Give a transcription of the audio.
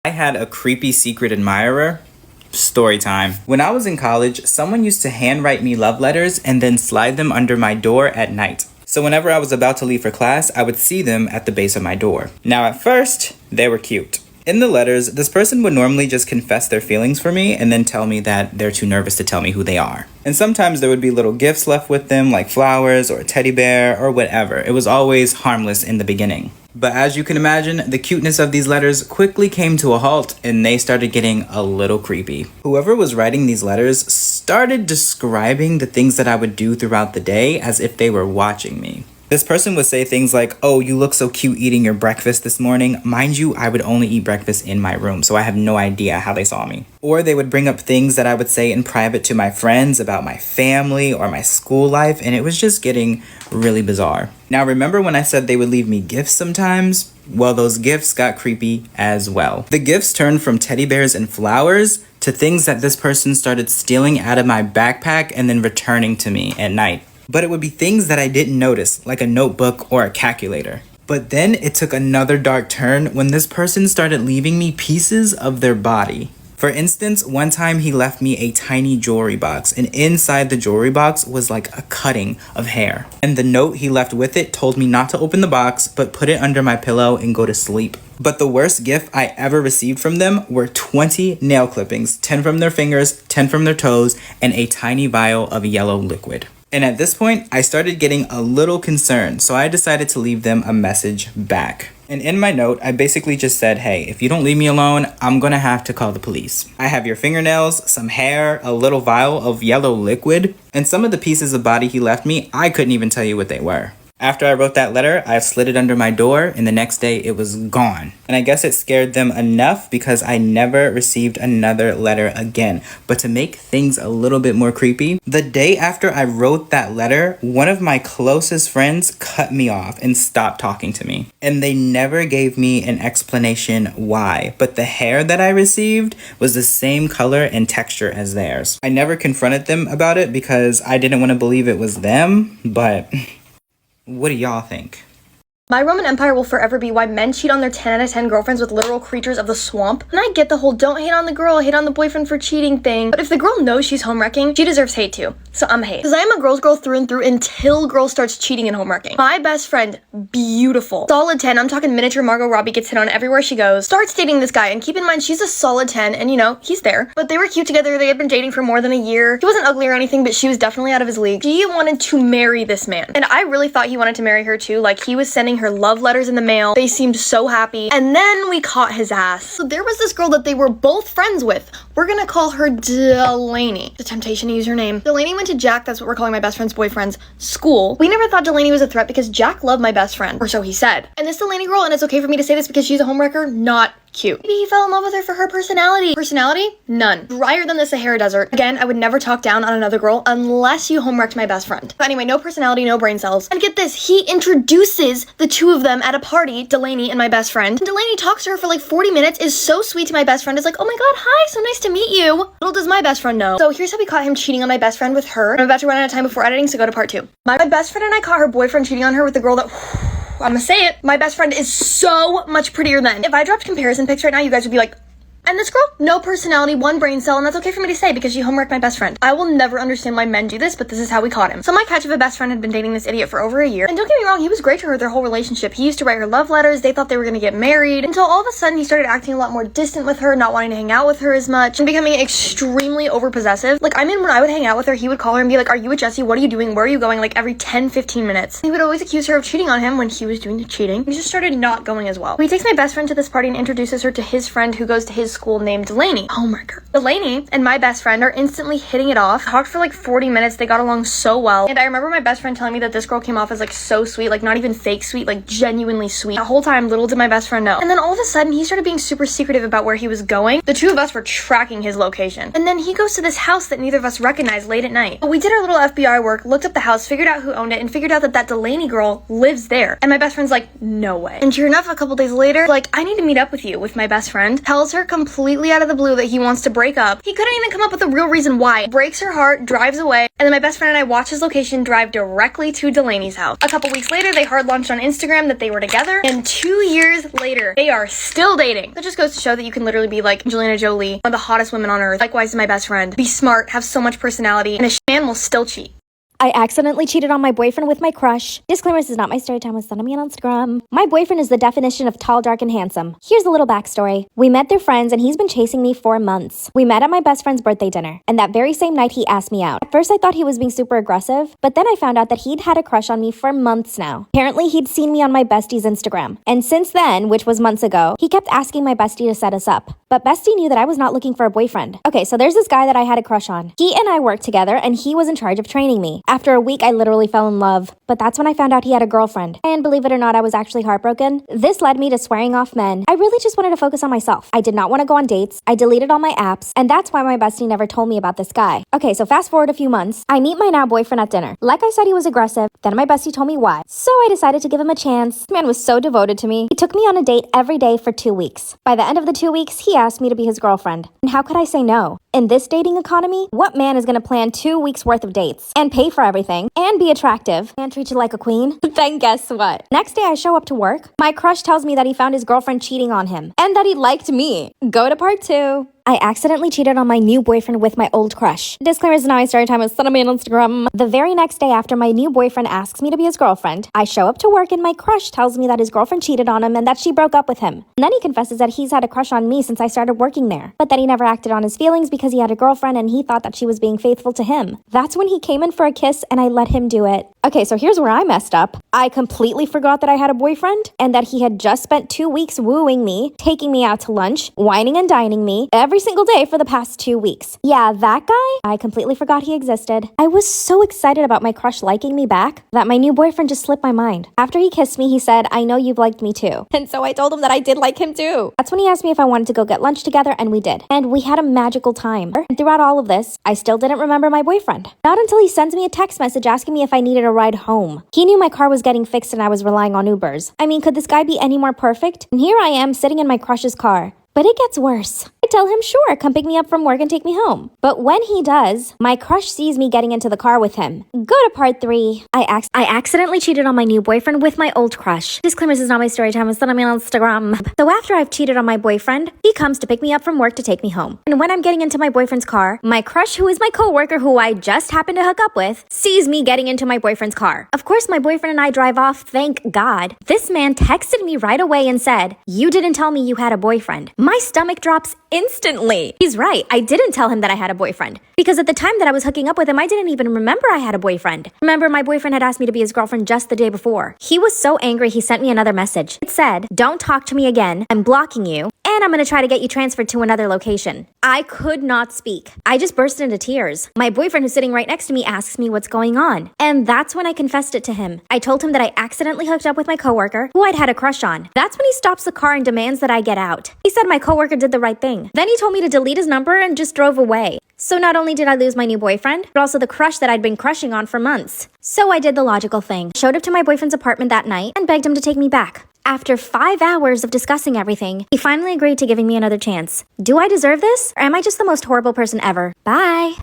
I had a creepy secret admirer. Story time. When I was in college, someone used to handwrite me love letters and then slide them under my door at night. So whenever I was about to leave for class, I would see them at the base of my door. Now at first, they were cute. In the letters, this person would normally just confess their feelings for me and then tell me that they're too nervous to tell me who they are. And sometimes there would be little gifts left with them, like flowers or a teddy bear or whatever. It was always harmless in the beginning. But as you can imagine, the cuteness of these letters quickly came to a halt and they started getting a little creepy. Whoever was writing these letters started describing the things that I would do throughout the day as if they were watching me. This person would say things like, "Oh, you look so cute eating your breakfast this morning." Mind you, I would only eat breakfast in my room, so I have no idea how they saw me. Or they would bring up things that I would say in private to my friends about my family or my school life, and it was just getting really bizarre. Now, remember when I said they would leave me gifts sometimes? Well, those gifts got creepy as well. The gifts turned from teddy bears and flowers to things that this person started stealing out of my backpack and then returning to me at night. But it would be things that I didn't notice, like a notebook or a calculator. But then it took another dark turn when this person started leaving me pieces of their body. For instance, one time he left me a tiny jewelry box, and inside the jewelry box was like a cutting of hair. And the note he left with it told me not to open the box, but put it under my pillow and go to sleep. But the worst gift I ever received from them were 20 nail clippings, 10 from their fingers, 10 from their toes, and a tiny vial of yellow liquid. And at this point, I started getting a little concerned, so I decided to leave them a message back. And in my note, I basically just said, "Hey, if you don't leave me alone, I'm gonna have to call the police. I have your fingernails, some hair, a little vial of yellow liquid, and some of the pieces of body he left me, I couldn't even tell you what they were." After I wrote that letter, I slid it under my door, and the next day it was gone. And I guess it scared them enough because I never received another letter again. But to make things a little bit more creepy, the day after I wrote that letter, one of my closest friends cut me off and stopped talking to me. And they never gave me an explanation why. But the hair that I received was the same color and texture as theirs. I never confronted them about it because I didn't want to believe it was them, but what do y'all think? My Roman Empire will forever be why men cheat on their 10 out of 10 girlfriends with literal creatures of the swamp. And I get the whole don't hate on the girl, hate on the boyfriend for cheating thing. But if the girl knows she's home wrecking, she deserves hate too. So I'm hate. Because I am a girl's girl through and through until girl starts cheating and home wrecking. My best friend, beautiful. Solid 10, I'm talking miniature Margot Robbie, gets hit on everywhere she goes. Starts dating this guy, and keep in mind she's a solid 10, and you know, he's there. But they were cute together, they had been dating for more than a year. He wasn't ugly or anything, but she was definitely out of his league. She wanted to marry this man. And I really thought he wanted to marry her too. Like, he was sending her love letters in the mail. They seemed so happy. And then we caught his ass. So there was this girl that they were both friends with. We're gonna call her Delaney. The temptation to use her name. Delaney went to Jack, that's what we're calling my best friend's boyfriend's, school. We never thought Delaney was a threat because Jack loved my best friend, or so he said. And this Delaney girl, and it's okay for me to say this because she's a homewrecker, not cute. Maybe he fell in love with her for her personality. Personality? None. Drier than the Sahara Desert. Again, I would never talk down on another girl unless you homewrecked my best friend. But anyway, no personality, no brain cells. And get this, he introduces the two of them at a party, Delaney and my best friend. And Delaney talks to her for like 40 minutes, is so sweet to my best friend, is like, "Oh my god, hi, so nice to meet you." Little does my best friend know. So here's how we caught him cheating on my best friend with her. I'm about to run out of time before editing, so go to part 2. My best friend and I caught her boyfriend cheating on her with the girl that I'm gonna say it. My best friend is so much prettier than. If I dropped comparison pics right now, you guys would be like, and this girl, no personality, one brain cell, and that's okay for me to say because she homewrecked my best friend. I will never understand why men do this, but this is how we caught him. So my catch of a best friend had been dating this idiot for over a year. And don't get me wrong, he was great to her their whole relationship. He used to write her love letters, they thought they were gonna get married, until all of a sudden he started acting a lot more distant with her, not wanting to hang out with her as much, and becoming extremely overpossessive. Like, I mean, when I would hang out with her, he would call her and be like, "Are you with Jesse? What are you doing? Where are you going?" Like every 10-15 minutes. He would always accuse her of cheating on him when he was doing the cheating. He just started not going as well. He takes my best friend to this party and introduces her to his friend who goes to his school named Delaney. Oh my god. Delaney and my best friend are instantly hitting it off. Talked for like 40 minutes. They got along so well. And I remember my best friend telling me that this girl came off as like so sweet, like not even fake sweet, like genuinely sweet. The whole time, little did my best friend know. And then all of a sudden, he started being super secretive about where he was going. The two of us were tracking his location. And then he goes to this house that neither of us recognized late at night. But we did our little FBI work, looked up the house, figured out who owned it, and figured out that that Delaney girl lives there. And my best friend's like, "No way." And sure enough, a couple days later, like, "I need to meet up with you," with my best friend. Tells her completely out of the blue that he wants to break up. He couldn't even come up with a real reason why. Breaks her heart, drives away, and then my best friend and I watch his location drive directly to Delaney's house. A couple weeks later, they hard launched on Instagram that they were together, and 2 years later, they are still dating. That just goes to show that you can literally be like Angelina Jolie, one of the hottest women on earth. Likewise to my best friend. Be smart, have so much personality, and a man will still cheat. I accidentally cheated on my boyfriend with my crush. Disclaimer, this is not my story time. Send me on Instagram. My boyfriend is the definition of tall, dark, and handsome. Here's a little backstory. We met through friends and he's been chasing me for months. We met at my best friend's birthday dinner, and that very same night he asked me out. At first I thought he was being super aggressive, but then I found out that he'd had a crush on me for months now. Apparently he'd seen me on my bestie's Instagram. And since then, which was months ago, he kept asking my bestie to set us up. But bestie knew that I was not looking for a boyfriend. Okay, so there's this guy that I had a crush on. He and I worked together and he was in charge of training me. After a week, I literally fell in love. But that's when I found out he had a girlfriend. And believe it or not, I was actually heartbroken. This led me to swearing off men. I really just wanted to focus on myself. I did not want to go on dates. I deleted all my apps. And that's why my bestie never told me about this guy. Okay, so fast forward a few months. I meet my now boyfriend at dinner. Like I said, he was aggressive. Then my bestie told me why. So I decided to give him a chance. This man was so devoted to me. He took me on a date every day for 2 weeks. By the end of the 2 weeks, he asked me to be his girlfriend. And how could I say no? In this dating economy, what man is going to plan 2 weeks worth of dates and pay for everything and be attractive and treat you like a queen? Then guess what? Next day I show up to work. My crush tells me that he found his girlfriend cheating on him and that he liked me. Go to part 2. I accidentally cheated on my new boyfriend with my old crush. Disclaimer, is now my story time. Send me on Instagram. The very next day after my new boyfriend asks me to be his girlfriend, I show up to work and my crush tells me that his girlfriend cheated on him and that she broke up with him. And then he confesses that he's had a crush on me since I started working there, but that he never acted on his feelings because he had a girlfriend and he thought that she was being faithful to him. That's when he came in for a kiss and I let him do it. Okay, so here's where I messed up. I completely forgot that I had a boyfriend and that he had just spent 2 weeks wooing me, taking me out to lunch, whining and dining me every single day for the past 2 weeks. Yeah, that guy, I completely forgot he existed. I was so excited about my crush liking me back that my new boyfriend just slipped my mind. After he kissed me, he said, "I know you've liked me too." And so I told him that I did like him too. That's when he asked me if I wanted to go get lunch together, and we did. And we had a magical time. And throughout all of this, I still didn't remember my boyfriend. Not until he sends me a text message asking me if I needed a ride home. He knew my car was getting fixed and I was relying on Ubers. I mean, could this guy be any more perfect? And here I am sitting in my crush's car. But it gets worse. I tell him, sure, come pick me up from work and take me home. But when he does, my crush sees me getting into the car with him. Go to part 3. I accidentally cheated on my new boyfriend with my old crush. Disclaimer, this is not my story time. Send me on Instagram. So after I've cheated on my boyfriend, he comes to pick me up from work to take me home. And when I'm getting into my boyfriend's car, my crush, who is my coworker who I just happened to hook up with, sees me getting into my boyfriend's car. Of course, my boyfriend and I drive off, thank God. This man texted me right away and said, "You didn't tell me you had a boyfriend." My stomach drops instantly. He's right. I didn't tell him that I had a boyfriend. Because at the time that I was hooking up with him, I didn't even remember I had a boyfriend. Remember, my boyfriend had asked me to be his girlfriend just the day before. He was so angry, he sent me another message. It said, "Don't talk to me again. I'm blocking you. And I'm going to try to get you transferred to another location." I could not speak. I just burst into tears. My boyfriend, who's sitting right next to me, asks me what's going on. And that's when I confessed it to him. I told him that I accidentally hooked up with my coworker, who I'd had a crush on. That's when he stops the car and demands that I get out. He said my coworker did the right thing. Then he told me to delete his number and just drove away. So not only did I lose my new boyfriend, but also the crush that I'd been crushing on for months. So I did the logical thing. Showed up to my boyfriend's apartment that night and begged him to take me back. After 5 hours of discussing everything, he finally agreed to giving me another chance. Do I deserve this? Or am I just the most horrible person ever? Bye.